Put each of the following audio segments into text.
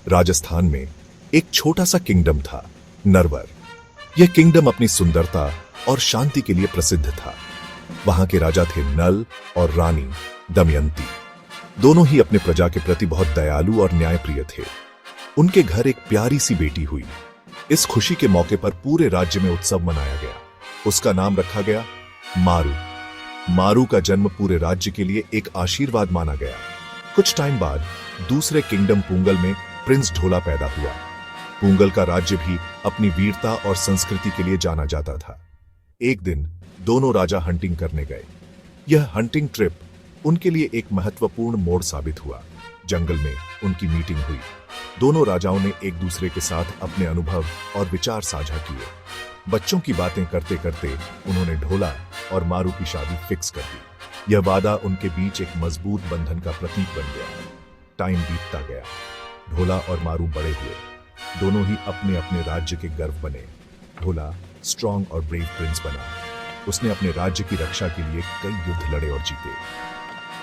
राजस्थान में एक छोटा सा किंगडम था, नरवर। यह किंगडम अपनी सुंदरता और शांति के लिए प्रसिद्ध था। वहां के राजा थे नल और रानी दमयंती। दोनों ही अपने प्रजा के प्रति बहुत दयालु और न्यायप्रिय थे। उनके घर एक प्यारी सी बेटी हुई। इस खुशी के मौके पर पूरे राज्य में उत्सव मनाया गया। उसका नाम रखा गया मारू। मारू का जन्म पूरे राज्य के लिए एक आशीर्वाद माना गया। कुछ टाइम बाद दूसरे किंगडम पुंगल में प्रिंस ढोला पैदा हुआ। पुंगल का राज्य भी अपनी वीरता और संस्कृति के लिए जाना जाता था। एक दिन दोनों राजा हंटिंग करने गए। यह हंटिंग ट्रिप उनके लिए एक महत्वपूर्ण मोड़ साबित हुआ। जंगल में उनकी मीटिंग हुई। दोनों राजाओं ने एक दूसरे के साथ अपने अनुभव और विचार साझा किए। बच्चों की बातें करते करते उन्होंने ढोला और मारू की शादी फिक्स कर दी। यह वादा उनके बीच एक मजबूत बंधन का प्रतीक बन गया। टाइम बीतता गया। ढोला और मारू बड़े हुए। दोनों ही अपने अपने राज्य के गर्व बने। ढोला स्ट्रॉन्ग और ब्रेव प्रिंस बना। उसने अपने राज्य की रक्षा के लिए कई युद्ध लड़े और जीते।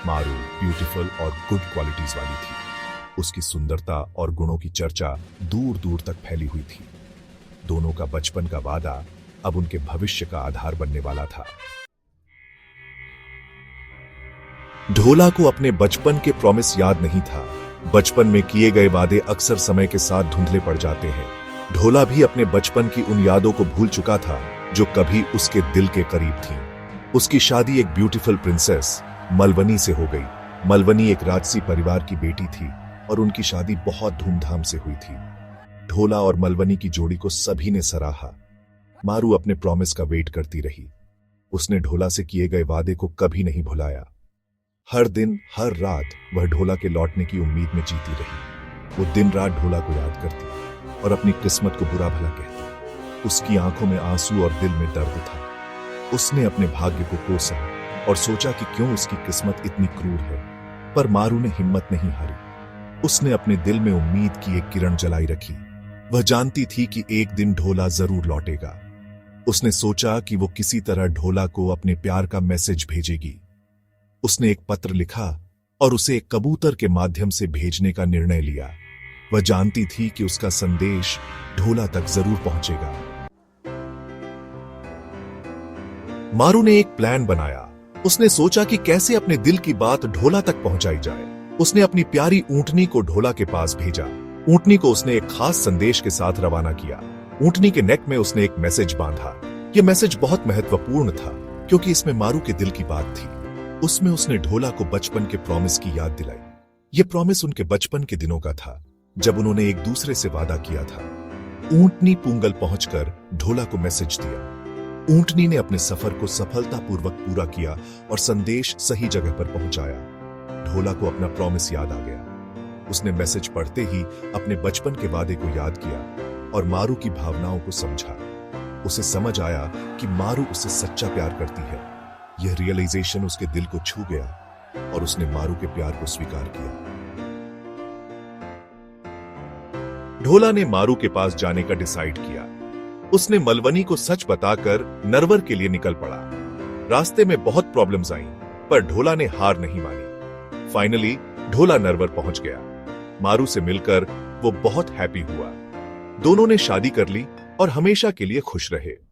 मारू ब्यूटीफुल और गुड क्वालिटीज वाली थी। उसकी सुंदरता और गुणों की चर्चा दूर दूर तक फैली हुई थी। दोनों का बचपन का वादा अब उनके भविष्य का आधार बनने वाला था। ढोला को अपने बचपन के प्रॉमिस याद नहीं था। बचपन में किए गए वादे अक्सर समय के साथ धुंधले पड़ जाते हैं। ढोला भी अपने बचपन की उन यादों को भूल चुका था जो कभी उसके दिल के करीब थीं। उसकी शादी एक ब्यूटीफुल प्रिंसेस मलवनी से हो गई। मलवनी एक राजसी परिवार की बेटी थी और उनकी शादी बहुत धूमधाम से हुई थी। ढोला और मलवनी की जोड़ी को सभी ने सराहा। मारू अपने प्रॉमिस का वेट करती रही। उसने ढोला से किए गए वादे को कभी नहीं भुलाया। हर दिन हर रात वह ढोला के लौटने की उम्मीद में जीती रही। वो दिन रात ढोला को याद करती और अपनी किस्मत को बुरा भला कहती। उसकी आंखों में आंसू और दिल में दर्द था। उसने अपने भाग्य को कोसा और सोचा कि क्यों उसकी किस्मत इतनी क्रूर है। पर मारू ने हिम्मत नहीं हारी। उसने अपने दिल में उम्मीद की एक किरण जलाई रखी। वह जानती थी कि एक दिन ढोला जरूर लौटेगा। उसने सोचा कि वो किसी तरह ढोला को अपने प्यार का मैसेज भेजेगी। उसने एक पत्र लिखा और उसे एक कबूतर के माध्यम से भेजने का निर्णय लिया। वह जानती थी कि उसका संदेश ढोला तक जरूर पहुंचेगा। मारू ने एक प्लान बनाया। उसने सोचा कि कैसे अपने दिल की बात ढोला तक पहुंचाई जाए। उसने अपनी प्यारी ऊंटनी को ढोला के पास भेजा। ऊंटनी को उसने एक खास संदेश के साथ रवाना किया। ऊंटनी के नेक में उसने एक मैसेज बांधा। यह मैसेज बहुत महत्वपूर्ण था क्योंकि इसमें मारू के दिल की बात थी। उसमें उसने ढोला को बचपन के प्रॉमिस की याद दिलाई। यह प्रॉमिस उनके बचपन के दिनों का था जब उन्होंने एक दूसरे से वादा किया था। ऊंटनी पुंगल पहुंचकर ढोला को मैसेज दिया। ऊंटनी ने अपने सफर को सफलतापूर्वक पूरा किया और संदेश सही जगह पर पहुंचाया। ढोला को अपना प्रॉमिस याद आ गया। उसने मैसेज पढ़ते ही अपने बचपन के वादे को याद किया और मारू की भावनाओं को समझा। उसे समझ आया कि मारू उससे सच्चा प्यार करती है। यह रियलाइजेशन उसके दिल को छू गया और उसने मारू के प्यार को स्वीकार किया। ढोला ने मारू के पास जाने का डिसाइड किया। उसने मलवनी को सच बताकर नरवर के लिए निकल पड़ा। रास्ते में बहुत प्रॉब्लम्स आईं, पर ढोला ने हार नहीं मानी। फाइनली ढोला नरवर पहुंच गया। मारू से मिलकर वो बहुत हैप्पी हुआ। दोनों ने शादी कर ली और हमेशा के लिए खुश रहे।